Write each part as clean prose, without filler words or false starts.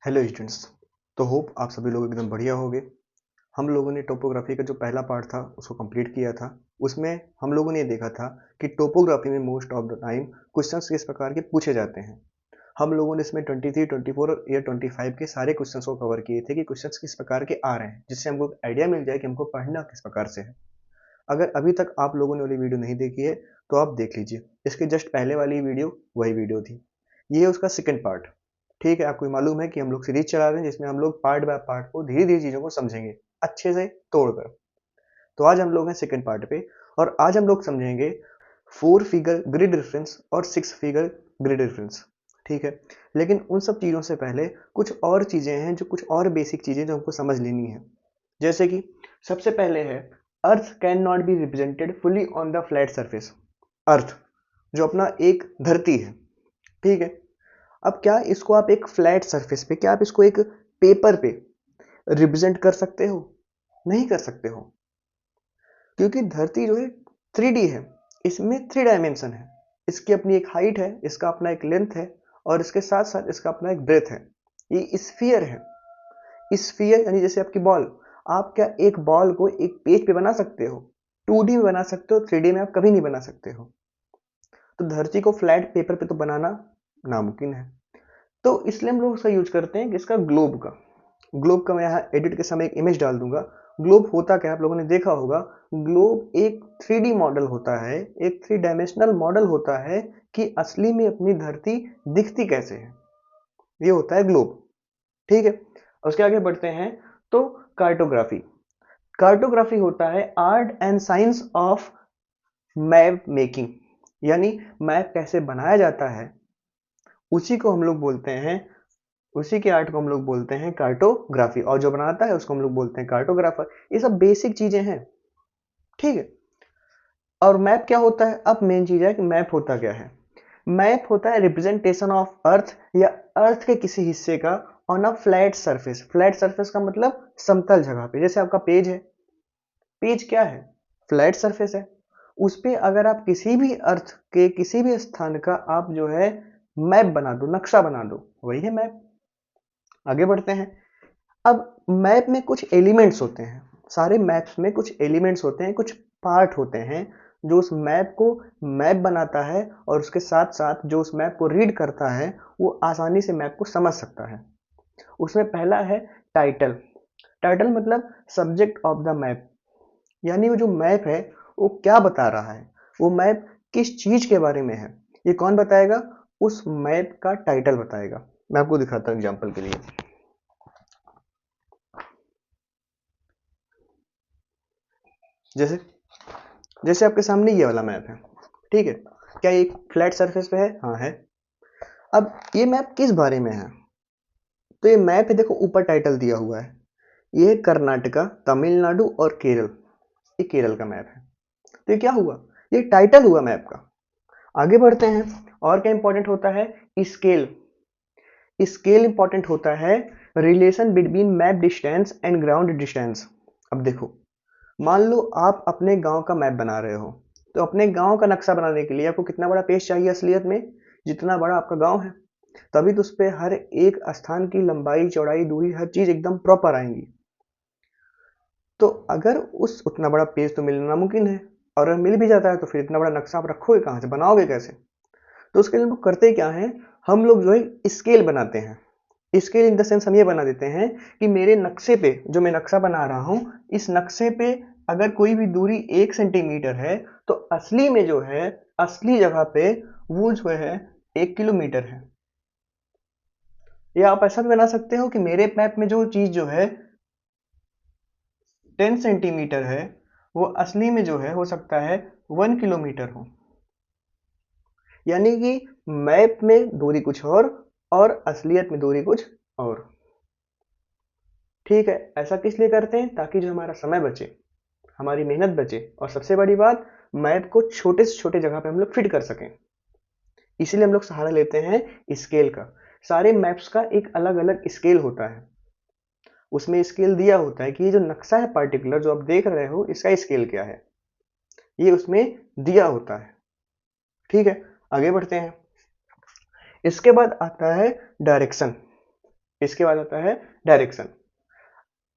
Hello students. तो hope आप सभी लोग एकदम बढ़िया होंगे। हम लोगों ने टोपोग्राफी का जो पहला पार्ट था उसको कंप्लीट किया था। उसमें हम लोगों ने देखा था कि टोपोग्राफी में most of the time questions किस प्रकार के पूछे जाते हैं। हम लोगों ने इसमें 23, 24 और ईयर 25 के सारे क्वेश्चंस को कवर किए थे कि क्वेश्चंस किस प्रकार के आ रहे हैं, जिससे हमको आइडिया मिल जाए कि हमको पढ़ना किस प्रकार से है। अगर अभी तक आप लोगों ने वाली वीडियो नहीं देखी है तो आप देख लीजिए। इसके जस्ट पहले वाली वीडियो वही वीडियो थी। ये है उसका सेकंड पार्ट। ठीक है, आपको मालूम है कि हम लोग सीरीज चला रहे हैं जिसमें हम लोग पार्ट बाय पार्ट को धीरे धीरे चीजों को समझेंगे, अच्छे से तोड़कर। तो आज हम लोग हैं सेकंड पार्ट पे, और आज हम लोग समझेंगे 4 फिगर ग्रिड रेफरेंस और 6 फिगर ग्रिड रेफरेंस। ठीक है, लेकिन उन सब चीज़ों से पहले कुछ और चीज़ें हैं, जो कुछ और बेसिक चीज़ें जो हमको समझ लेनी है। जैसे कि सबसे पहले है, Earth can not be represented fully on the flat surface. Earth जो अपना एक धरती है, ठीक है, अब क्या इसको आप एक फ्लैट सरफेस पे, क्या आप इसको एक पेपर पे रिप्रेजेंट कर सकते हो? नहीं कर सकते हो, क्योंकि धरती जो है 3D है, इसमें 3 डायमेंशन है। इसकी अपनी एक हाइट है, इसका अपना एक लेंथ है, और इसके साथ साथ इसका अपना एक ब्रेथ है। ये स्फीयर है। स्फीयर यानी जैसे आपकी बॉल, आप क्या एक बॉल को एक पेज पे बना सकते हो? 2D में बना सकते हो, 3D में आप कभी नहीं बना सकते हो। तो धरती को फ्लैट पेपर पे तो बनाना नामुमकिन है। तो इसलिए हम लोग उसका यूज करते हैं, किसका? ग्लोब का। ग्लोब का मैं यहाँ एडिट के समय एक इमेज डाल दूंगा। ग्लोब होता क्या है, आप लोगों ने देखा होगा। ग्लोब एक 3D मॉडल होता है, एक 3 डायमेंशनल मॉडल होता है कि असली में अपनी धरती दिखती कैसे है। ये होता है ग्लोब। ठीक है, उसके आगे बढ़ते हैं। तो कार्टोग्राफी। कार्टोग्राफी होता है art and science of map making, यानी मैप कैसे बनाया जाता है, उसी को हम लोग बोलते हैं, उसी के आर्ट को हम लोग बोलते हैं कार्टोग्राफी, और जो बनाता है उसको हम लोग बोलते हैं कार्टोग्राफर। ये सब बेसिक चीजें हैं। ठीक है, और मैप क्या होता है? अब मेन चीज है कि मैप होता क्या है। मैप होता है रिप्रेजेंटेशन ऑफ अर्थ या अर्थ के किसी हिस्से का on a flat surface. Flat surface का मतलब समतल जगह पे। जैसे आपका पेज है, पेज क्या है? फ्लैट सरफेस है। उस पे अगर आप किसी भी अर्थ के किसी भी स्थान का आप जो है मैप बना दो, नक्शा बना दो, वही है मैप। आगे बढ़ते हैं। अब मैप में कुछ एलिमेंट्स होते हैं। सारे मैप्स में कुछ एलिमेंट्स होते हैं, कुछ पार्ट होते हैं जो उस मैप को मैप बनाता है, और उसके साथ साथ जो उस मैप को रीड करता है वो आसानी से मैप को समझ सकता है। उसमें पहला है टाइटल। टाइटल मतलब सब्जेक्ट ऑफ द मैप, यानी वो जो मैप है वो क्या बता रहा है, वो मैप किस चीज के बारे में है, ये कौन बताएगा? उस मैप का टाइटल बताएगा। मैं आपको दिखाता हूँ एग्जाम्पल के लिए। जैसे जैसे आपके सामने ये वाला मैप है, ठीक है, क्या ये एक फ्लैट सरफेस पे है? हाँ है। अब ये मैप किस बारे में है? तो ये मैप है, देखो ऊपर टाइटल दिया हुआ है, ये है कर्नाटका, तमिलनाडु और केरल। ये केरल का मैप है। तो ये क्या हुआ? ये टाइटल हुआ मैप का। आगे बढ़ते हैं। और क्या इंपॉर्टेंट होता है? स्केल। स्केल इंपॉर्टेंट होता है relation between map distance and ground distance. अब देखो, मान लो आप अपने गांव का मैप बना रहे हो, तो अपने गांव का नक्शा बनाने के लिए आपको कितना बड़ा पेज चाहिए असलियत में? जितना बड़ा आपका गांव है, तभी तो उस पे हर एक स्थान की लंबाई, चौड़ाई, दूरी, हर चीज एकदम प्रॉपर आएंगी। तो अगर उस उतना बड़ा पेज तो मिलना नामुमकिन है, और अगर मिल भी जाता है तो फिर इतना बड़ा नक्शा आप रखोगे कहाँ से, बनाओगे कैसे? तो उसके लिए हम लोग करते क्या है, हम लोग जो है स्केल बनाते हैं। स्केल इन द सेंस हम ये बना देते हैं कि मेरे नक्शे पे, जो मैं नक्शा बना रहा हूँ, इस नक्शे पे अगर कोई भी दूरी 1 सेंटीमीटर है, तो असली में जो है, असली जगह पे वो जो है 1 किलोमीटर है। या आप ऐसा भी बना सकते हो कि मेरे मैप में जो चीज जो है 10 सेंटीमीटर है, वो असली में जो है हो सकता है 1 किलोमीटर हो। यानी कि मैप में दूरी कुछ और असलियत में दूरी कुछ और। ठीक है, ऐसा किस लिए करते हैं? ताकि जो हमारा समय बचे, हमारी मेहनत बचे, और सबसे बड़ी बात, मैप को छोटे से छोटे जगह पे हम लोग फिट कर सकें। इसीलिए हम लोग सहारा लेते हैं स्केल का। सारे मैप्स का एक अलग अलग स्केल होता है। उसमें स्केल दिया होता है कि ये जो नक्शा है पार्टिकुलर जो आप देख रहे हो, इसका स्केल क्या है, ये उसमें दिया होता है। ठीक है, आगे बढ़ते हैं। इसके बाद आता है डायरेक्शन। इसके बाद आता है डायरेक्शन।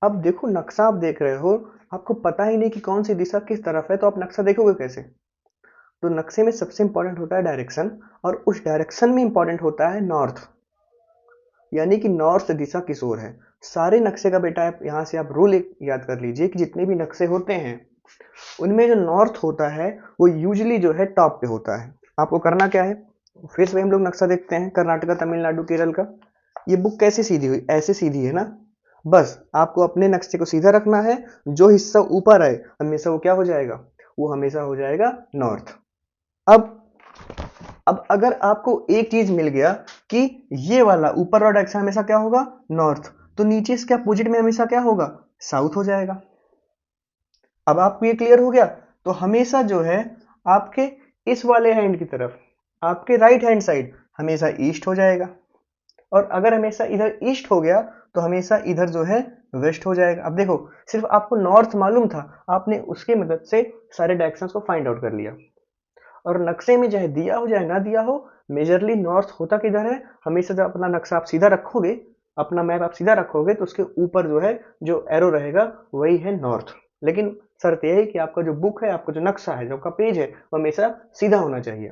अब देखो नक्शा आप देख रहे हो, आपको पता ही नहीं कि कौन सी दिशा किस तरफ है, तो आप नक्शा देखोगे कैसे? तो नक्शे में सबसे इंपॉर्टेंट होता है डायरेक्शन, और उस डायरेक्शन में इंपॉर्टेंट होता है नॉर्थ, यानी कि नॉर्थ दिशा किस ओर है। सारे नक्शे का बेटा आप यहाँ से आप रूल एक याद कर लीजिए कि जितने भी नक्शे होते हैं उनमें जो नॉर्थ होता है वो यूजली जो है टॉप पे होता है। आपको करना क्या है, फिर से हम लोग नक्शा देखते हैं कर्नाटका, तमिलनाडु, केरल का। ये बुक कैसे सीधी हुई, ऐसे सीधी है ना। बस आपको अपने नक्शे को सीधा रखना है, जो हिस्सा ऊपर है हमेशा वो क्या हो जाएगा, वो हमेशा हो जाएगा नॉर्थ। अब अब अगर आपको एक चीज मिल गया कि ये वाला ऊपर वाला डायरेक्शन हमेशा क्या होगा, नॉर्थ, तो नीचे इसके अपोजिट में हमेशा क्या होगा, साउथ हो जाएगा। अब आपको ये क्लियर हो गया, तो हमेशा जो है आपके इस वाले हैंड की तरफ, आपके राइट हैंड साइड हमेशा ईस्ट हो जाएगा, और अगर हमेशा इधर ईस्ट हो गया तो हमेशा इधर जो है वेस्ट हो जाएगा। अब देखो सिर्फ आपको नॉर्थ मालूम था, आपने उसके मदद से सारे डायरेक्शंस को फाइंड आउट कर लिया, और नक्शे में चाहे दिया हो चाहे ना दिया हो, मेजरली नॉर्थ होता किधर है। हमेशा जब अपना नक्शा आप सीधा रखोगे, अपना मैप आप सीधा रखोगे, तो उसके ऊपर जो है जो एरो रहेगा वही है नॉर्थ। लेकिन शर्त यह है कि आपका जो बुक है, आपका जो नक्शा है, जो आपका पेज है, वो हमेशा सीधा होना चाहिए।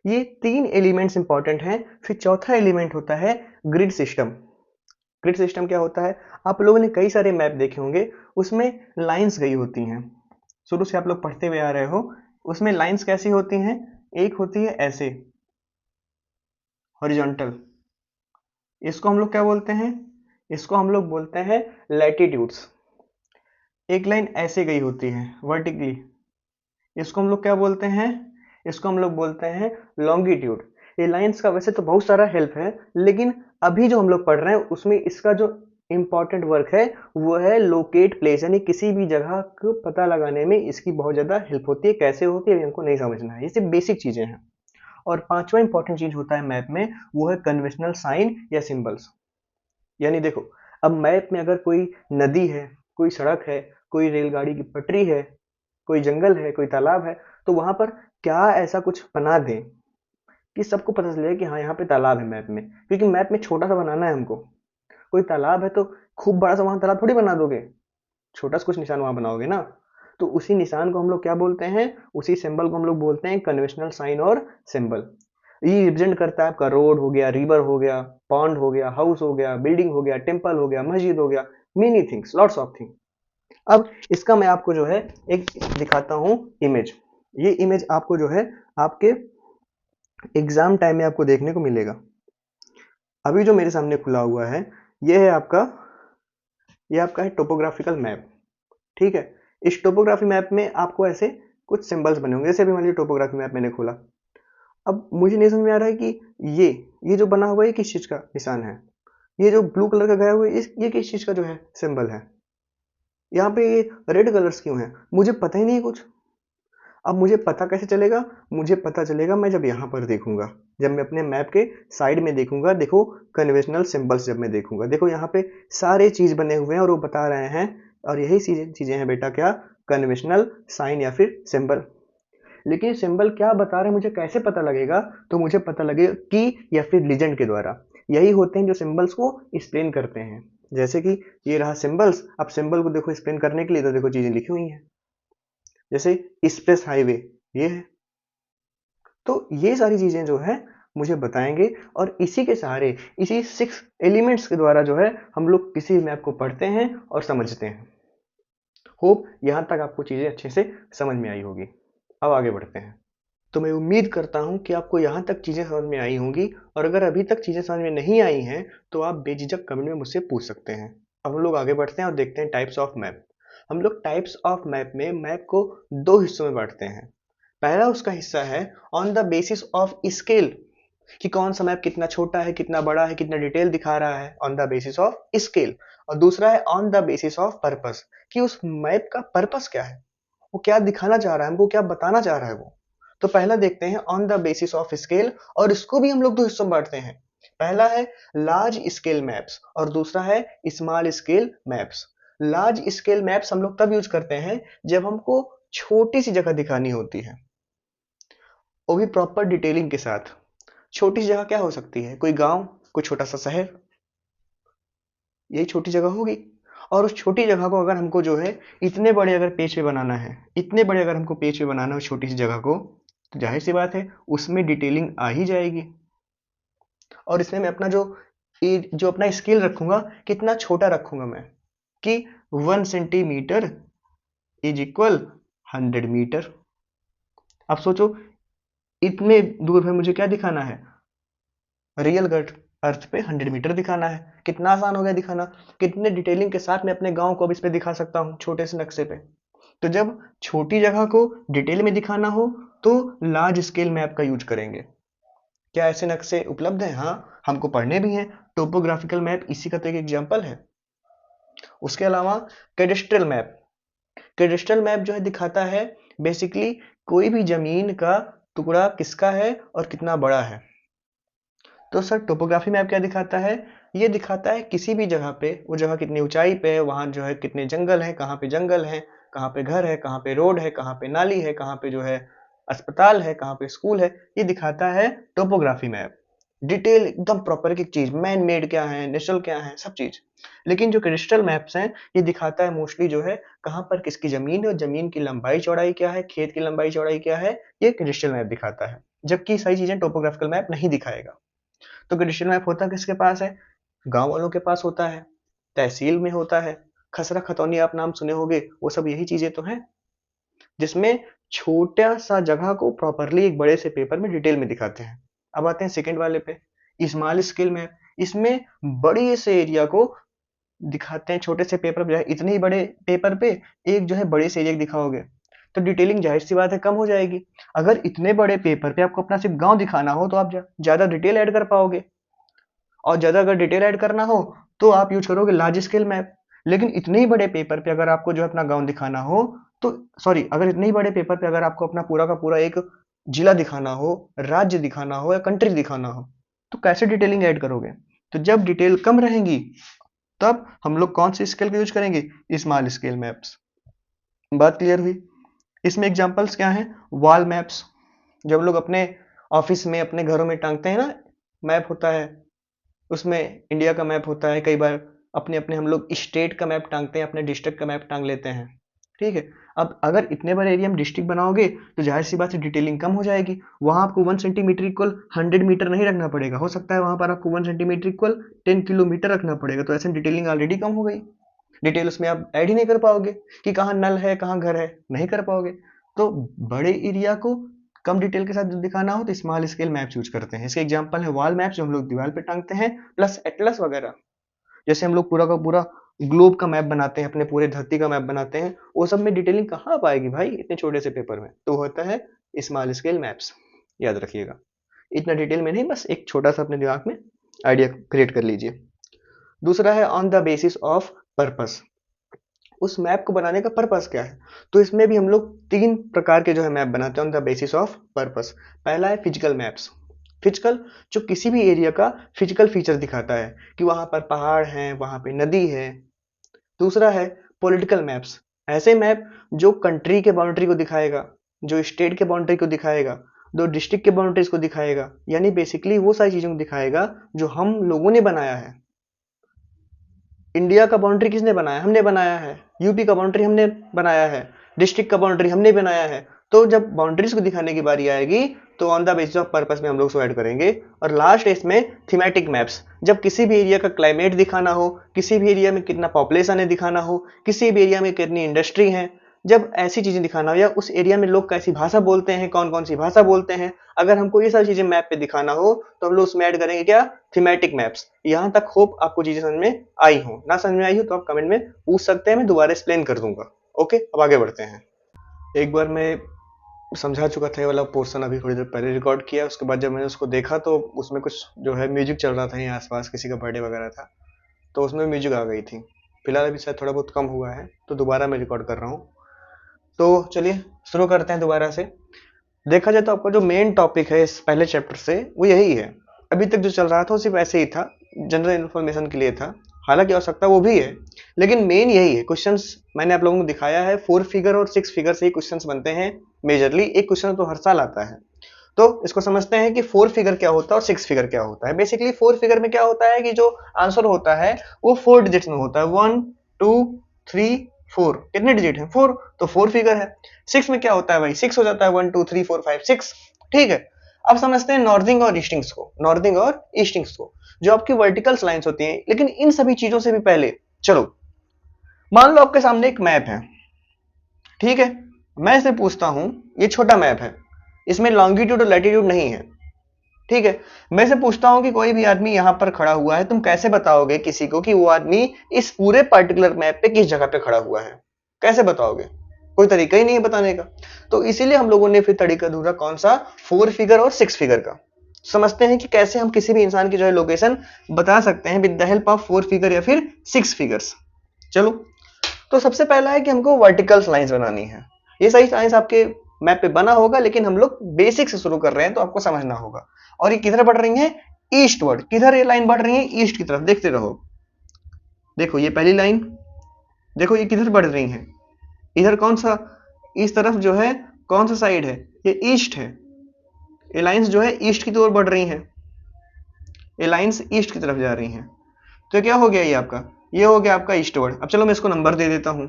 ये तीन एलिमेंट्स इंपॉर्टेंट हैं। फिर चौथा एलिमेंट होता है ग्रिड सिस्टम। ग्रिड सिस्टम क्या होता है, आप लोगों ने कई सारे मैप देखे होंगे, उसमें लाइंस गई होती हैं, शुरू से आप लोग पढ़ते हुए आ रहे हो। उसमें लाइंस कैसी होती हैं, एक होती है ऐसे हॉरिजॉन्टल, इसको हम लोग क्या बोलते हैं, इसको हम लोग बोलते हैं लैटिट्यूड्स। एक लाइन ऐसे गई होती है वर्टिकली, इसको हम लोग क्या बोलते हैं, इसको हम लोग बोलते हैं लॉन्गिट्यूड। ये लाइंस का वैसे तो बहुत सारा हेल्प है, लेकिन अभी जो हम लोग पढ़ रहे हैं उसमें इसका जो इंपॉर्टेंट वर्क है वो है लोकेट प्लेस, यानी किसी भी जगह को पता लगाने में इसकी बहुत ज्यादा हेल्प होती है। कैसे होती है अभी हमको नहीं समझना है, ये सिर्फ बेसिक चीजें हैं। और पांचवा इंपॉर्टेंट चीज होता है मैप में, वो है कन्वेंशनल साइन या सिंबल्स। यानी देखो, अब मैप में अगर कोई नदी है, कोई सड़क है, कोई रेलगाड़ी की पटरी है, कोई जंगल है, कोई तालाब है, तो वहां पर क्या ऐसा कुछ बना दें कि सबको पता चले कि हाँ यहाँ पे तालाब है मैप में, क्योंकि मैप में छोटा सा बनाना है हमको। कोई तालाब है तो खूब बड़ा सा वहां तालाब थोड़ी बना दोगे, छोटा सा कुछ निशान वहां बनाओगे ना। तो उसी निशान को हम लोग क्या बोलते हैं, उसी सिंबल को हम लोग बोलते हैं कन्वेंशनल साइन और सिंबल। ये रिप्रेजेंट करता है आपका रोड हो गया, रिवर हो गया, पॉन्ड हो गया, हाउस हो गया, बिल्डिंग हो गया, टेम्पल हो गया, मस्जिद हो गया, many things, lots of thing. अब इसका मैं आपको जो है एक दिखाता हूं इमेज। ये इमेज आपको जो है आपके एग्जाम टाइम में आपको देखने को मिलेगा। अभी जो मेरे सामने खुला हुआ है ये है आपका, ये आपका है टोपोग्राफिकल मैप। ठीक है, इस टोपोग्राफी मैप में आपको ऐसे कुछ सिंबल्स बने होंगे, जैसे अभी मान लीजिए टोपोग्राफी मैप मैंने खोला। अब मुझे नहीं समझ में आ रहा है कि ये जो बना हुआ है ये किस चीज का निशान है, ये जो ब्लू कलर का गया हुआ है ये किस चीज का जो है सिंबल है, यहाँ पे ये रेड कलर्स क्यों है, मुझे पता ही नहीं कुछ। अब मुझे पता कैसे चलेगा, मुझे पता चलेगा मैं जब यहाँ पर देखूंगा, जब मैं अपने मैप के साइड में देखूंगा। देखो कन्वेंशनल सिंबल्स जब मैं देखूंगा, देखो यहाँ पे सारे चीज बने हुए हैं और वो बता रहे हैं, और यही चीजें हैं बेटा क्या, कन्वेंशनल साइन या फिर सिंबल। लेकिन सिंबल क्या बता रहे हैं मुझे कैसे पता लगेगा, तो मुझे पता लगेगा की या फिर लीजेंड के द्वारा। यही होते हैं जो सिंबल्स को एक्सप्लेन करते हैं। जैसे कि ये रहा सिंबल्स, अब सिंबल को देखो एक्सप्लेन करने के लिए तो देखो चीजें लिखी हुई हैं, जैसे एक्सप्रेस हाईवे ये है। तो ये सारी चीजें जो है मुझे बताएंगे, और इसी के सहारे, इसी 6 एलिमेंट्स के द्वारा जो है हम लोग किसी मैप को पढ़ते हैं और समझते हैं। होप यहां तक आपको चीजें अच्छे से समझ में आई होगी। अब आगे बढ़ते हैं। तो मैं उम्मीद करता हूं कि आपको यहां तक चीजें समझ में आई होंगी, और अगर अभी तक चीजें समझ में नहीं आई हैं तो आप बेझिझक कमेंट में मुझसे पूछ सकते हैं। अब हम लोग आगे बढ़ते हैं और देखते हैं टाइप्स ऑफ मैप। हम लोग टाइप्स ऑफ मैप में मैप को दो हिस्सों में बांटते हैं। पहला उसका हिस्सा है on the basis of scale, कि कौन सा मैप कितना छोटा है, कितना बड़ा है, कितना डिटेल दिखा रहा है, on the basis of scale. और दूसरा है on the basis of purpose, कि उस मैप का पर्पस क्या है, वो क्या दिखाना चाह रहा है, हमको क्या बताना चाह रहा है वो। तो पहला देखते हैं on the basis of scale, और इसको भी हम लोग दो हिस्सों में बांटते हैं। पहला है लार्ज स्केल मैप्स और दूसरा है small scale maps. Large scale maps हम लोग तब यूज करते हैं जब हमको छोटी सी जगह दिखानी होती है, वो भी प्रॉपर डिटेलिंग के साथ। छोटी सी जगह क्या हो सकती है, कोई गांव, कोई छोटा सा शहर, यही छोटी जगह होगी। और उस छोटी जगह को अगर हमको जो है इतने बड़े अगर पेज पे बनाना है, इतने बड़े अगर हमको पेज पे बनाना है उस छोटी सी जगह को, तो जाहिर सी बात है उसमें डिटेलिंग आ ही जाएगी। और इसमें मैं अपना जो अपना स्केल रखूंगा, कितना छोटा रखूंगा मैं, कि 1 सेंटीमीटर इज इक्वल 100 मीटर। अब सोचो इतने दूर में मुझे क्या दिखाना है, रियल अर्थ पे 100 मीटर दिखाना है। कितना आसान हो गया दिखाना, कितने डिटेलिंग के साथ मैं अपने गांव को अब इस पे दिखा सकता हूँ छोटे से नक्शे पे। तो जब छोटी जगह को डिटेल में दिखाना हो तो लार्ज स्केल मैप का यूज करेंगे। क्या ऐसे नक्शे उपलब्ध हैं? हाँ, हमको पढ़ने भी हैं। टोपोग्राफिकल मैप इसी का तो एक एग्जांपल है। उसके अलावा कैडेस्ट्रल मैप, कैडेस्ट्रल मैप जो है दिखाता है बेसिकली कोई भी जमीन का टुकड़ा किसका है और कितना बड़ा है। तो सर टोपोग्राफी मैप क्या दिखाता है? ये दिखाता है किसी भी जगह पे वो जगह कितनी ऊंचाई पे है, वहां जो है कितने जंगल है, कहाँ पे जंगल है, कहाँ पे घर है, कहाँ पे रोड है, कहाँ पे नाली है, कहाँ पे जो है अस्पताल है, कहाँ पे स्कूल है। ये दिखाता है टोपोग्राफी मैप। डिटेल एकदम प्रॉपर एक एक चीज, मैन मेड क्या है, नेचुरल क्या है, सब चीज। लेकिन जो क्रिस्टल मैप्स हैं ये दिखाता है मोस्टली जो है कहाँ पर किसकी जमीन है और जमीन की लंबाई चौड़ाई क्या है, खेत की लंबाई चौड़ाई क्या है, ये क्रिस्टल मैप दिखाता है। जबकि सारी चीजें टोपोग्राफिकल मैप नहीं दिखाएगा। तो कंडीशन मैप होता किसके पास है? गांव वालों के पास होता है, तहसील में होता है। खसरा खतौनी आप नाम सुने होंगे, वो सब यही चीजें तो हैं जिसमें छोटा सा जगह को प्रॉपरली एक बड़े से पेपर में डिटेल में दिखाते हैं। अब आते हैं सेकंड वाले पे, स्मॉल स्केल मैप। इसमें बड़े से एरिया को दिखाते हैं छोटे से पेपर पे। इतने ही बड़े पेपर पे एक जो है बड़े से एरिया दिखाओगे तो डिटेलिंग जाहिर सी बात है कम हो जाएगी। अगर इतने बड़े पेपर पे आपको अपना सिर्फ गांव दिखाना हो तो आप ज्यादा डिटेल ऐड कर पाओगे। और ज्यादा अगर डिटेल ऐड करना हो तो आप यूज करोगे लार्ज स्केल मैप। लेकिन इतने ही बड़े पेपर पे अगर आपको जो है अपना गांव दिखाना हो तो सॉरी, अगर इतने ही बड़े पेपर पे अगर आपको अपना पूरा का पूरा एक जिला दिखाना हो, राज्य दिखाना हो या कंट्री दिखाना हो, तो कैसे डिटेलिंग ऐड करोगे? तो जब डिटेल कम रहेंगी तब हम लोग कौन सी स्केल का यूज करेंगे? Small scale maps. बात क्लियर हुई? इसमें एग्जांपल्स क्या हैं? वॉल मैप्स, जब लोग अपने ऑफिस में अपने घरों में टांगते हैं ना, मैप होता है उसमें इंडिया का मैप होता है। कई बार अपने अपने हम लोग स्टेट का मैप टांगते हैं, अपने डिस्ट्रिक्ट का मैप टांग लेते हैं। ठीक है। अब अगर इतने बड़े एरिया में डिस्ट्रिक्ट बनाओगे तो जाहिर सी बात है डिटेलिंग कम हो जाएगी। वहां आपको 1 सेंटीमीटर इक्वल 100 मीटर नहीं रखना पड़ेगा, हो सकता है वहां पर आपको 1 सेंटीमीटर इक्वल 10 किलोमीटर रखना पड़ेगा। तो ऐसे डिटेलिंग ऑलरेडी कम हो गई। डिटेल उसमें आप ऐड ही नहीं कर पाओगे कि कहाँ नल है कहाँ घर है, नहीं कर पाओगे। तो बड़े एरिया को कम डिटेल के साथ दिखाना हो तो स्मॉल स्केल मैप्स यूज करते हैं। इसके एग्जांपल है वॉल मैप्स जो हम लोग दीवार पे टांगते हैं, प्लस एटलस वगैरह। जैसे हम लोग पूरा का पूरा ग्लोब का मैप बनाते हैं, अपने पूरे धरती का मैप बनाते हैं, वो सब में डिटेलिंग कहाँ पाएगी भाई इतने छोटे से पेपर में? तो होता है स्मॉल स्केल मैप्स। याद रखिएगा, इतना डिटेल में नहीं, बस एक छोटा सा अपने दिमाग में आइडिया क्रिएट कर लीजिए। दूसरा है on the basis of purpose. उस मैप को बनाने का पर्पस क्या है? तो इसमें भी हम लोग 3 प्रकार के जो है मैप बनाते हैं on the basis of purpose. पहला है फिजिकल मैप्स। फिजिकल, जो किसी भी एरिया का फिजिकल फीचर दिखाता है कि वहां पर पहाड़ है, वहां पे नदी है। दूसरा है पॉलिटिकल मैप्स। ऐसे मैप जो कंट्री के बाउंड्री को दिखाएगा, जो स्टेट के बाउंड्री को दिखाएगा, जो डिस्ट्रिक्ट के बाउंड्रीज को दिखाएगा, यानी बेसिकली वो सारी चीजों को दिखाएगा जो हम लोगों ने बनाया है। इंडिया का बाउंड्री किसने बनाया? हमने बनाया है। यूपी का बाउंड्री हमने बनाया है। डिस्ट्रिक्ट का बाउंड्री हमने बनाया है। तो जब बाउंड्रीज को दिखाने की बारी आएगी तो on the basis of purpose में हम लोग उसको ऐड करेंगे। और लास्ट इसमें थीमेटिक मैप्स, जब किसी भी एरिया का क्लाइमेट दिखाना हो, किसी भी एरिया में कितना पॉपुलेशन है दिखाना हो, किसी भी एरिया में कितनी इंडस्ट्री है, जब ऐसी चीजें दिखाना हो, या उस एरिया में लोग कैसी भाषा बोलते हैं, कौन कौन सी भाषा बोलते हैं, अगर हमको ये सारी चीजें मैप पे दिखाना हो तो हम लोग उसमें ऐड करेंगे क्या? Thematic maps. यहाँ तक होप आपको चीजें समझ में आई हो। ना समझ में आई हो तो आप कमेंट में पूछ सकते हैं, मैं दोबारा एक्सप्लेन कर दूंगा। ओके, अब आगे बढ़ते हैं। एक बार मैं समझा चुका था ये वाला पोर्शन, अभी थोड़ी देर पहले रिकॉर्ड किया। उसके बाद जब मैंने उसको देखा तो उसमें कुछ जो है म्यूजिक चल रहा था, यहाँ आसपास किसी का बर्थडे वगैरह था तो उसमें म्यूजिक आ गई थी। फिलहाल अभी शायद थोड़ा बहुत कम हुआ है तो दोबारा मैं रिकॉर्ड कर रहा हूँ। तो चलिए शुरू करते हैं दोबारा से। देखा जाए तो आपका जो मेन टॉपिक है इस पहले चैप्टर से वो यही है। अभी तक जो चल रहा था वो सिर्फ ऐसे ही था, जनरल इन्फॉर्मेशन के लिए था। हालांकि आवश्यकता वो भी है, लेकिन मेन यही है। क्वेश्चंस मैंने आप लोगों को दिखाया है, 4 फिगर और 6 फिगर से ही क्वेश्चंस बनते हैं मेजरली। एक क्वेश्चन तो हर साल आता है। तो इसको समझते हैं कि 4 फिगर क्या होता है और 6 फिगर क्या होता है। बेसिकली 4 फिगर में क्या होता है कि जो आंसर होता है वो 4 डिजिट्स में होता है, 1 2 3 4। कितने डिजिट हैं? 4, तो 4 फिगर है। 6 में क्या होता है भाई? 6 हो जाता है, 1 2 3 4 5 6। ठीक है, अब समझते हैं नॉर्थिंग और ईस्टिंग्स को, नॉर्थिंग और ईस्टिंग्स को, जो आपकी वर्टिकल लाइंस होती हैं। लेकिन इन सभी चीजों से भी पहले चलो मान लो आपके सामने एक मैप है, ठीक है, मैं इसे पूछता हूं, ये छोटा मैप है, इसमें लॉन्गिट्यूड और लैटिट्यूड नहीं है, ठीक है, मैं इसे पूछता हूं कि कोई भी आदमी यहां पर खड़ा हुआ है, तुम कैसे बताओगे किसी को कि वो आदमी इस पूरे पर्टिकुलर मैप पे किस जगह पे खड़ा हुआ है? कैसे बताओगे? कोई तरीका ही नहीं है बताने का। तो इसीलिए हम लोगों ने फिर तरीका ढूंढा, कौन सा? 4 फिगर और 6 फिगर का। समझते हैं कि कैसे हम किसी भी इंसान की जो है लोकेशन बता सकते हैं with the help of 4 figure या फिर 6 फिगर्स। चलो, तो सबसे पहला है कि हमको वर्टिकल लाइंस बनानी है। ये सही लाइंस आपके मैप पे बना होगा, लेकिन हम लोग बेसिक से शुरू कर रहे हैं तो आपको समझना होगा। और ये किधर बढ़ रही है? ईस्टवर्ड। किधर ये लाइन बढ़ रही है? ईस्ट की तरफ। देखते रहो, देखो ये पहली लाइन, देखो ये किधर बढ़ रही है? इधर कौन सा, इस तरफ जो है कौन सा साइड है? ये ईस्ट है। ये लाइंस जो है ईस्ट की ओर बढ़ रही हैं, ये लाइंस ईस्ट की तरफ जा रही हैं। तो क्या हो गया ये आपका? ये हो गया आपका ईस्टवर्ड। अब चलो मैं इसको नंबर दे देता हूं,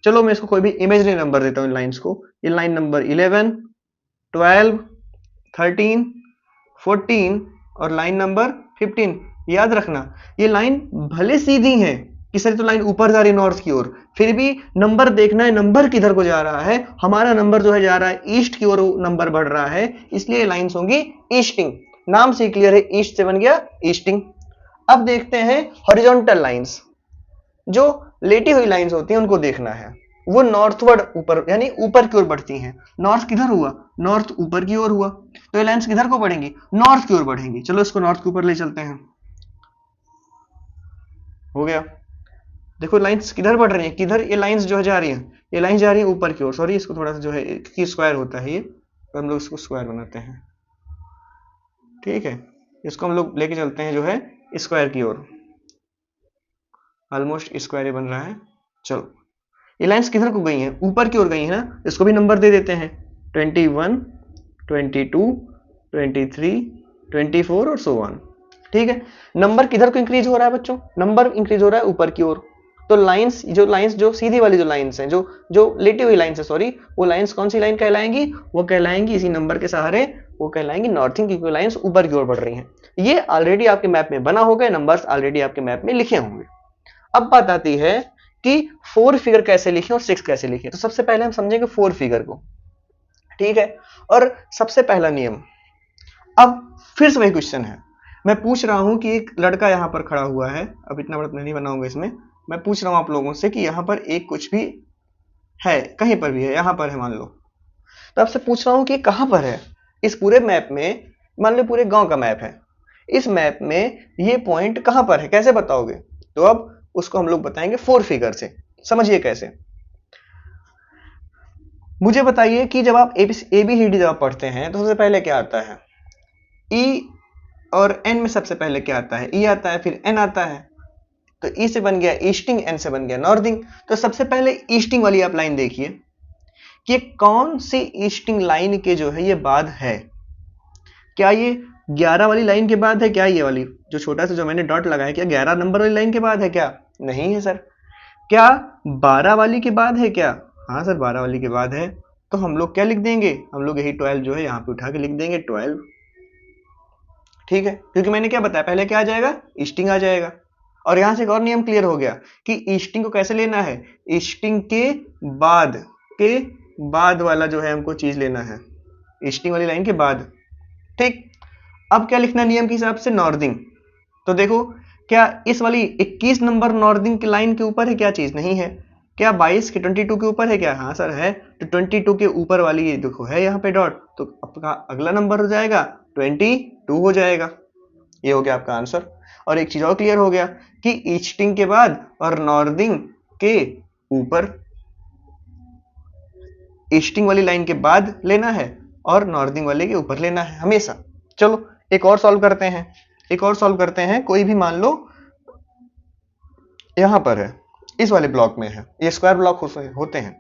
चलो मैं इसको कोई भी इमेजनरी नंबर देता हूं इन लाइंस को। ये लाइन नंबर 11 12 13 14 और लाइन नंबर 15। याद रखना, ये लाइन भले सीधी है, किसी तो लाइन ऊपर जा रही है नॉर्थ की ओर, फिर भी नंबर देखना है नंबर किधर को जा रहा है। हमारा नंबर जो है जा रहा है ईस्ट की ओर, नंबर बढ़ रहा है, इसलिए लाइंस होंगी ईस्टिंग। नाम से क्लियर है, ईस्ट से बन गया ईस्टिंग। अब देखते हैं हॉरिजॉन्टल लाइंस, जो लेटी हुई लाइंस होती हैं उनको देखना है। वो नॉर्थवर्ड, ऊपर यानी ऊपर की ओर बढ़ती हैं। नॉर्थ किधर हुआ? नॉर्थ ऊपर की ओर हुआ, तो ये लाइंस किधर को बढ़ेंगी? नॉर्थ की ओर बढ़ेंगी। चलो इसको नॉर्थ के ऊपर ले चलते हैं। हो गया, देखो लाइंस किधर बढ़ रही हैं, किधर ये लाइंस जो है जा रही हैं, ये लाइंस जा रही है ऊपर की ओर। सॉरी, इसको थोड़ा सा जो है कि स्क्वायर होता है ये, तो हम लोग इसको स्क्वायर बनाते हैं, ठीक है। इसको हम लोग लेके चलते हैं जो है स्क्वायर की ओर, ऑलमोस्ट स्क्वायर ही बन रहा है। चलो, ये लाइंस किधर को गई हैं? ऊपर की ओर गई हैं ना, इसको भी नंबर दे देते हैं, 21 22 23 24 और सो ऑन। ठीक है, नंबर किधर को इंक्रीज हो रहा है बच्चों? नंबर इंक्रीज हो रहा है ऊपर की ओर। तो लाइंस जो सीधी वाली जो लाइंस हैं, जो जो लेटी हुई लाइंस है, सॉरी, वो लाइंस कौन सी लाइन कहलाएंगी? वो कहलाएंगी इसी नंबर के सहारे, वो कहलाएंगी नॉर्थिंग, क्योंकि लाइंस ऊपर की ओर बढ़ रही हैं। ये ऑलरेडी आपके मैप में बना होगा, नंबर्स ऑलरेडी आपके मैप में लिखे होंगे। अब बात आती है कि 4 फिगर कैसे लिखें और 6 कैसे लिखें। तो सबसे पहले हम समझेंगे 4 फिगर को, ठीक है। और सबसे पहला नियम, अब फिर से वही क्वेश्चन है, मैं पूछ रहा हूं कि एक लड़का यहां पर खड़ा हुआ है, अब इतना बड़ा नहीं बनाऊंगा इसमें, मैं पूछ रहा हूं आप लोगों से कि यहां पर एक कुछ भी है, कहीं पर भी है, यहां पर है मान लो, तो आपसे पूछ रहा हूं कि कहां पर है इस पूरे मैप में। मान लो पूरे गांव का मैप है, इस मैप में ये पॉइंट कहां पर है, कैसे बताओगे? तो अब उसको हम लोग बताएंगे 4 फिगर से। समझिए कैसे, मुझे बताइए कि जब आप एबीसीडी जब आप पढ़ते हैं तो सबसे पहले क्या आता है? ई और एन में सबसे पहले क्या आता है? ई आता है, फिर एन आता है। तो ई से बन गया ईस्टिंग, एन से बन गया नॉर्थिंग। तो सबसे पहले ईस्टिंग वाली आप लाइन देखिए कि कौन सी ईस्टिंग लाइन के जो है ये बाद है। क्या ये 11 वाली लाइन के बाद है? क्या ये वाली जो छोटा सा जो मैंने डॉट लगाया, क्या 11 नंबर वाली लाइन के बाद है? क्या नहीं है सर। क्या 12 वाली के बाद है? क्या हाँ सर, 12 वाली के बाद है। तो हम लोग क्या लिख देंगे? हम लोग यही 12 जो है यहाँ पे उठा के लिख देंगे 12, ठीक है, क्योंकि मैंने क्या बताया पहले, क्या आ जाएगा? ईस्टिंग आ जाएगा। और यहां से एक और नियम क्लियर हो गया कि ईस्टिंग को कैसे लेना है, ईस्टिंग के बाद वाला जो है हमको चीज लेना है, ईस्टिंग वाली लाइन के बाद, ठीक। अब क्या लिखना नियम के हिसाब से? नॉर्थिंग। तो देखो, क्या इस वाली 21 नंबर नॉर्थिंग की लाइन के ऊपर है? क्या चीज नहीं है। क्या 22 के 22 के ऊपर है? क्या हाँ सर है। तो 22 के ऊपर वाली ये देखो है यहाँ पे डॉट, तो आपका अगला नंबर हो जाएगा 22 हो जाएगा। ये हो गया आपका आंसर। और एक चीज और क्लियर हो गया कि ईस्टिंग के बाद और नॉर्थिंग के ऊपर, ईस्टिंग वाली लाइन के बाद लेना है और नॉर्थिंग वाले के ऊपर लेना है हमेशा। चलो एक और सॉल्व करते हैं, एक और सॉल्व करते हैं। कोई भी मान लो यहां पर है, इस वाले ब्लॉक में है, ये स्क्वायर ब्लॉक होते हैं।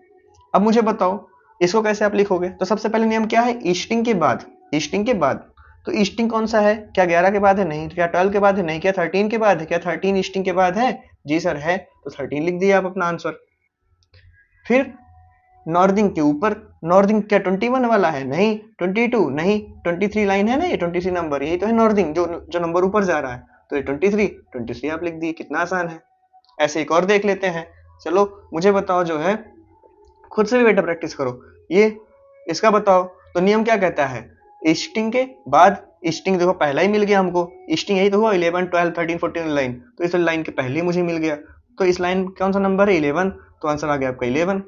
अब मुझे बताओ इसको कैसे आप लिखोगे? तो सबसे पहले नियम क्या है? ईस्टिंग के बाद ईस्टिंग के बाद। तो ईस्टिंग कौन सा है? क्या 11 के बाद है? नहीं। क्या 12 के बाद है? नहीं। क्या 13 के बाद है? क्या 13 ईस्टिंग के बाद है? जी सर है। तो 13 लिख दिया आप अपना आंसर। फिर नॉर्दिंग के ऊपर, नॉर्दिंग क्या 21 वाला है? नहीं। 22 नहीं। 23 लाइन है ना, ये 23 नंबर, यही तो है नॉर्दिंग, जो नंबर ऊपर जा रहा है। तो ये 23 आप लिख दिए। कितना आसान है। ऐसे एक और देख लेते हैं। चलो मुझे बताओ जो है, खुद से भी बेटा प्रैक्टिस करो। ये इसका बताओ। तो नियम क्या कहता है? ईस्टिंग के बाद, ईस्टिंग देखो पहला ही मिल गया हमको, ईस्टिंग यही तो हुआ 11 12 13 14 लाइन, तो इस लाइन के पहले ही मुझे मिल गया। तो इस लाइन कौन सा नंबर है? 11। तो आंसर आ गया आपका 11।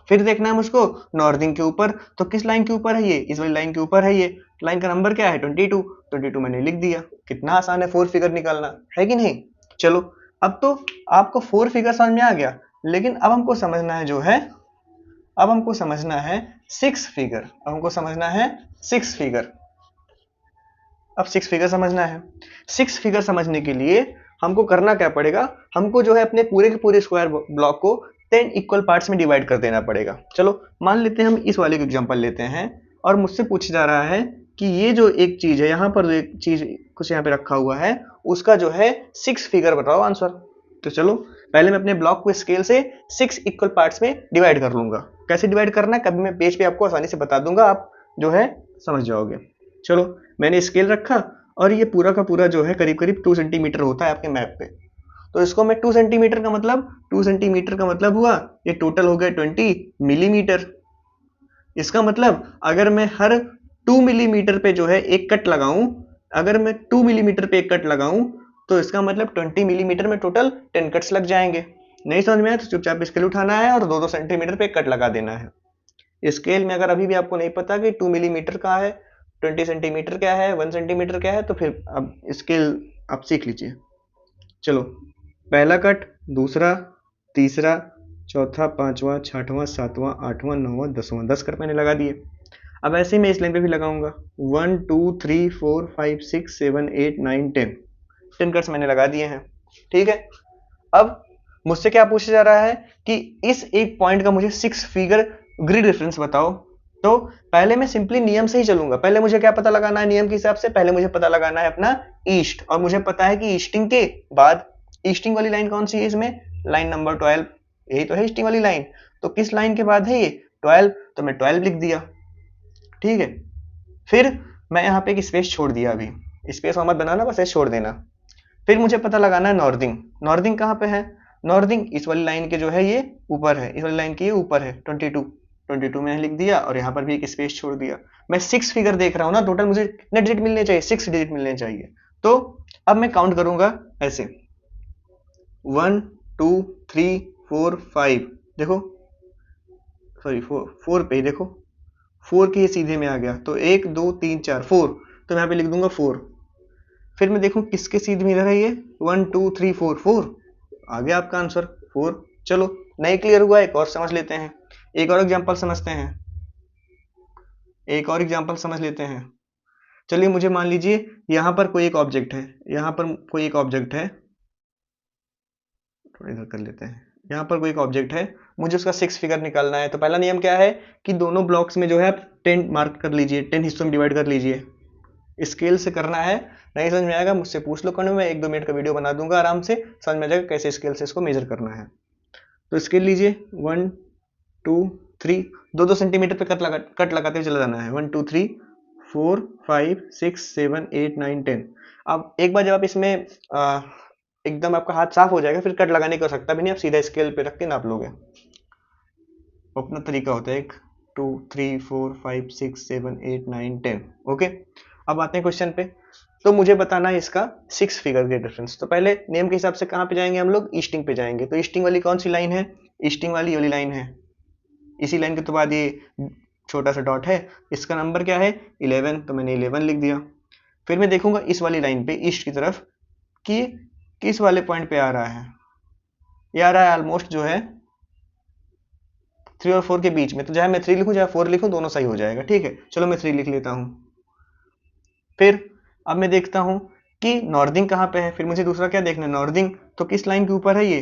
फिर देखना है मुझको नॉर्दिंग के ऊपर, तो किस लाइन के ऊपर है ये? इस वाली लाइन के ऊपर है ये। लाइन का नंबर क्या है? 22 मैंने लिख दिया। कितना आसान है फोर फिगर निकालना, है कि नहीं? चलो अब तो आपको फोर फिगर समझ में आ गया, लेकिन अब हमको समझना है जो है, अब हमको समझना है सिक्स फिगर। अब हमको समझना है सिक्स फिगर। अब सिक्स फिगर समझना है। सिक्स फिगर समझने के लिए हमको करना क्या पड़ेगा? हमको जो है अपने पूरे के पूरे स्क्वायर ब्लॉक को 10 इक्वल पार्ट्स में डिवाइड कर देना पड़ेगा। चलो मान लेते हैं हम इस वाले को एग्जांपल लेते हैं, और मुझसे पूछा जा रहा है कि ये जो एक चीज है यहाँ पर, जो एक चीज कुछ यहाँ पे रखा हुआ है, उसका जो है सिक्स फिगर बताओ आंसर। तो चलो पहले मैं अपने ब्लॉक को स्केल से 6 इक्वल पार्ट्स में डिवाइड कर लूंगा। कैसे डिवाइड करना है कभी मैं पेज पे आपको आसानी से बता दूंगा, आप जो है समझ जाओगे। चलो मैंने स्केल रखा, और ये पूरा का पूरा जो है करीब करीब 2 सेंटीमीटर होता है आपके मैप पे। तो इसको मैं 2 सेंटीमीटर का मतलब, 2 सेंटीमीटर का मतलब हुआ ये टोटल हो गया 20 मिलीमीटर। इसका मतलब अगर मैं हर 2 मिलीमीटर पे जो है एक कट लगाऊं, अगर मैं 2 मिलीमीटर पे एक कट लगाऊं, तो इसका मतलब 20 मिलीमीटर में टोटल 10 कट्स लग जाएंगे। नहीं समझ में आया तो चुपचाप स्केल उठाना है और 2-2 सेंटीमीटर पे कट लगा देना है। स्केल में अगर अभी भी आपको नहीं पता कि 2 मिलीमीटर का है, 20 सेंटीमीटर क्या है, 1 सेंटीमीटर क्या है, तो फिर अब स्केल आप सीख लीजिए। चलो पहला कट, दूसरा, तीसरा, चौथा, पांचवा, छठवां, सातवां, आठवां, नौवां, 10वां, 10 कट मैंने लगा दिए। अब ऐसे ही मैं इस लाइन पे भी लगाऊंगा। 1 2 3 4 5 6 7 8 9 10 कट्स मैंने लगा दिए हैं। ठीक है। अब मुझसे क्या पूछा जा रहा है कि इस एक पॉइंट का मुझे 6 फिगर ग्रिड रेफरेंस बताओ। तो पहले मैं सिंपली नियम से ही चलूंगा। पहले मुझे क्या पता लगाना है नियम के हिसाब से? पहले मुझे पता लगाना है अपना ईस्ट, और मुझे पता है कि ईस्टिंग के बाद, ईस्टिंग वाली लाइन कौन सी है इसमें? लाइन नंबर 12, यही तो है ईस्टिंग वाली लाइन। तो किस लाइन के बाद है ये? 12। तो मैं 12 लिख दिया। ठीक है। फिर मैं यहाँ पे एक स्पेस छोड़ दिया, अभी स्पेस मत बनाना, बस ऐसे छोड़ देना। फिर मुझे पता लगाना है नॉर्दिंग। नॉर्दिंग कहाँ पे है? नॉर्दिंग इस वाली लाइन के जो है ये ऊपर है, इस वाली लाइन के ये ऊपर है। 22 मैंने लिख दिया, और यहाँ पर भी एक स्पेस छोड़ दिया। मैं 6 फिगर देख रहा हूँ ना, टोटल मुझे कितने डिजिट मिलने चाहिए? 6 डिजिट मिलने चाहिए। तो अब मैं काउंट करूंगा ऐसे, 1 2 3 4 5, देखो सॉरी 4 पे ही देखो, 4 के सीधे में आ गया, तो 1 2 3 4 4, तो मैं यहाँ पे लिख दूंगा 4। फिर मैं देखूं किसके सीधे में इधर है ये, 1 2 3 4 4, आ गया आपका आंसर 4। चलो नहीं क्लियर हुआ, एक और समझ लेते हैं, एक और एग्जांपल समझते हैं, एक और एग्जांपल समझ लेते हैं। चलिए मुझे मान लीजिए यहाँ पर कोई एक ऑब्जेक्ट है, यहाँ पर कोई एक ऑब्जेक्ट है, थोड़ा इधर कर लेते हैं, यहाँ पर कोई एक ऑब्जेक्ट है, मुझे उसका 6 फिगर निकालना है। तो पहला नियम क्या है कि दोनों ब्लॉक्स में जो है आप 10 मार्क कर लीजिए, 10 हिस्सों में डिवाइड कर लीजिए। स्केल से करना है, नहीं समझ में आएगा मुझसे पूछ लो, कौन मैं 1-2 मिनट का वीडियो बना दूंगा, आराम से समझ में आ जाएगा कैसे स्केल से इसको मेजर करना है। तो स्केल लीजिए, 1 2 3, 2-2 सेंटीमीटर पे कट लगाते हुए चला जाना है। 1 2 3 4 5 6 7 8 9 10। अब एक बार जब आप इसमें एकदम आपका हाथ साफ हो जाएगा, फिर कट लगाने की आवश्यकता भी नहीं, आप सीधा स्केल पे रख के नाप लोगे। अपना तरीका होता है, 1 2 3 4 5 6 7 8 9 10। ओके, अब आते हैं क्वेश्चन पे। तो मुझे बताना है इसका 6 फिगर के डिफरेंस। तो पहले नेम के हिसाब से कहाँ पे जाएंगे हम लोग? ईस्टिंग पे जाएंगे। तो ईस्टिंग वाली कौन सी लाइन है? ईस्टिंग वाली ये वाली लाइन है। इसी लाइन के तो बाद ये छोटा सा डॉट है, इसका नंबर क्या है? 11, तो मैंने 11 लिख दिया। फिर मैं देखूंगा इस वाली लाइन पे ईस्ट की तरफ कि किस वाले पॉइंट पे आ रहा है। ये आ रहा है ऑलमोस्ट जो है 3 और 4 के बीच में, तो चाहे मैं 3 लिखूं चाहे 4 लिखूं, दोनों सही हो जाएगा। ठीक है, चलो मैं 3 लिख लेता हूं। फिर अब मैं देखता हूं कि नॉर्दिंग कहाँ पे है। फिर मुझे दूसरा क्या देखना है? नॉर्दिंग तो किस लाइन के ऊपर है? ये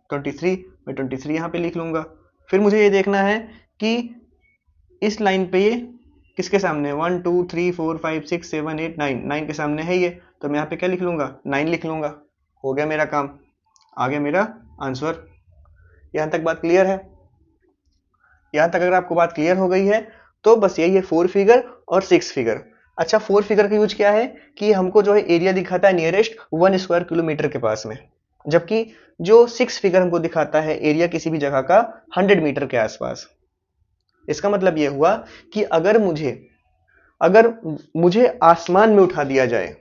23, मैं 23 यहाँ पे लिख लूंगा। फिर मुझे ये देखना है कि इस लाइन पे ये किसके सामने, 1 2 3 4 5 6 7 8 9, 9 के सामने है ये, तो मैं यहाँ पे क्या लिख लूंगा, 9 लिख लूंगा। हो गया मेरा काम, आ गया मेरा आंसर। यहाँ तक बात क्लियर है? यहाँ तक अगर आपको बात क्लियर हो गई है तो बस यही है 4 फिगर और 6 फिगर। अच्छा 4 फिगर का यूज क्या है कि हमको जो है एरिया दिखाता है नियरेस्ट 1 स्क्वायर किलोमीटर के पास में, जबकि जो 6 फिगर हमको दिखाता है एरिया किसी भी जगह का 100 मीटर के आसपास। इसका मतलब यह हुआ कि अगर मुझे आसमान में उठा दिया जाए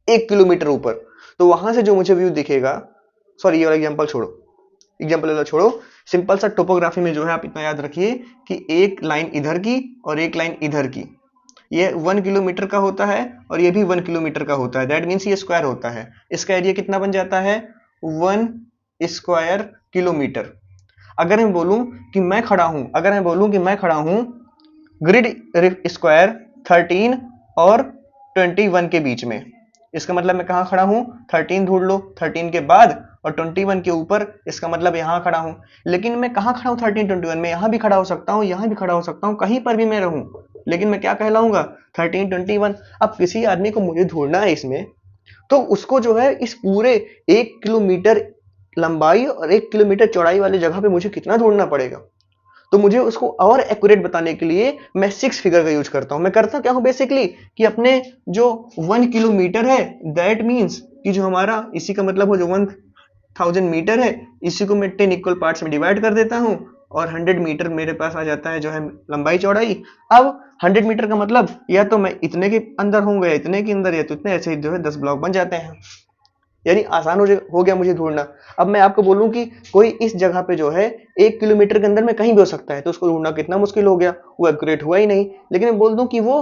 1 किलोमीटर ऊपर, तो वहां से जो मुझे व्यू दिखेगा, सॉरी ये वाला एग्जांपल छोड़ो, एग्जांपल वाला छोड़ो, सिंपल सा टोपोग्राफी में जो है आप इतना याद रखिए कि एक लाइन इधर की और एक लाइन इधर की, ये 1 किलोमीटर का होता है और ये भी 1 किलोमीटर का होता है। दैट मीन्स ये स्क्वायर होता है। इसका एरिया कितना बन जाता है, 1 स्क्वायर किलोमीटर। अगर मैं बोलूं कि मैं खड़ा हूं ग्रिड स्क्वायर 13 और 21 के बीच में, इसका मतलब मैं कहां खड़ा हूं, 13 ढूंढ लो, 13 के बाद और 21 के ऊपर, इसका मतलब यहां खड़ा हूं। लेकिन मैं कहां खड़ा हूं 13 21 में, यहां भी खड़ा हो सकता हूं, यहां भी खड़ा हो सकता हूं, कहीं पर भी मैं रहूं, लेकिन मैं क्या कहलाऊंगा, 13 21। अब किसी आदमी को मुझे ढूंढना है इसमें, तो उसको जो है इस पूरे 1 किलोमीटर लंबाई और 1 किलोमीटर चौड़ाई वाली जगह पे मुझे कितना ढूंढना पड़ेगा। तो मुझे उसको और एक्यूरेट बताने के लिए मैं 6 फिगर का यूज करता हूं। मैं करता क्या हूं बेसिकली कि अपने जो 1 किलोमीटर है, दैट मीन्स कि जो हमारा इसी का मतलब हो जो 1000 मीटर है, इसी को मैं 10 इक्वल पार्ट्स में डिवाइड कर देता हूं और 100 मीटर मेरे पास आ जाता है जो है लंबाई चौड़ाई। अब 100 मीटर का मतलब या तो मैं इतने के अंदर होऊंगा या इतने के अंदर, या तो इतने, ऐसे ही जो है 10 ब्लॉक बन जाते हैं। यानी आसान हो गया मुझे ढूंढना। अब मैं आपको बोलूं कि कोई इस जगह पे जो है 1 किलोमीटर के अंदर में कहीं भी हो सकता है, तो उसको ढूंढना कितना मुश्किल हो गया, वो एक्यूरेट हुआ ही नहीं। लेकिन मैं बोल दूं कि वो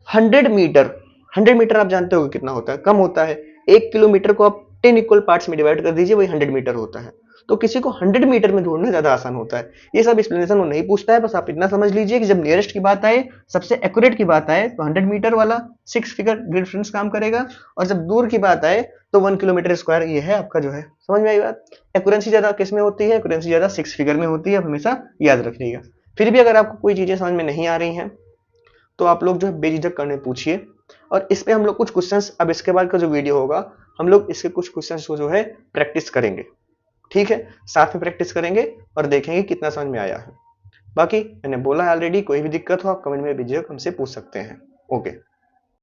100 मीटर, 100 मीटर आप जानते हो कितना होता है, कम होता है। 1 किलोमीटर को आप 10 इक्वल पार्ट्स में डिवाइड कर दीजिए, वही 100 मीटर होता है। तो किसी को 100 मीटर में ढूंढना ज्यादा आसान होता है। ये सब एक्सप्लेनेशन वो नहीं पूछता है, बस आप इतना समझ लीजिए कि जब नियरेस्ट की बात आए, सबसे एक्यूरेट की बात आए, तो 100 मीटर वाला 6 फिगर ग्रिड डिफरेंस काम करेगा, और जब दूर की बात आए तो 1 किलोमीटर स्क्वायर ये है आपका जो है। समझ में आई बात? एक्यूरेंसी ज्यादा किस में होती है, एक्यूरेंसी ज्यादा 6 फिगर में होती है, आप हमेशा याद रखिएगा। फिर भी अगर आपको कोई चीजें समझ में नहीं आ रही हैं तो आप लोग जो है बेझिझक करने पूछिए, और इस पे हम लोग कुछ क्वेश्चंस, अब इसके बाद का जो वीडियो होगा हम लोग इसके कुछ क्वेश्चंस को जो है प्रैक्टिस करेंगे। ठीक है, साथ में प्रैक्टिस करेंगे और देखेंगे कितना समझ में आया है। बाकी मैंने बोला है ऑलरेडी, कोई भी दिक्कत हो आप कमेंट में बेझिझक हमसे पूछ सकते हैं। ओके।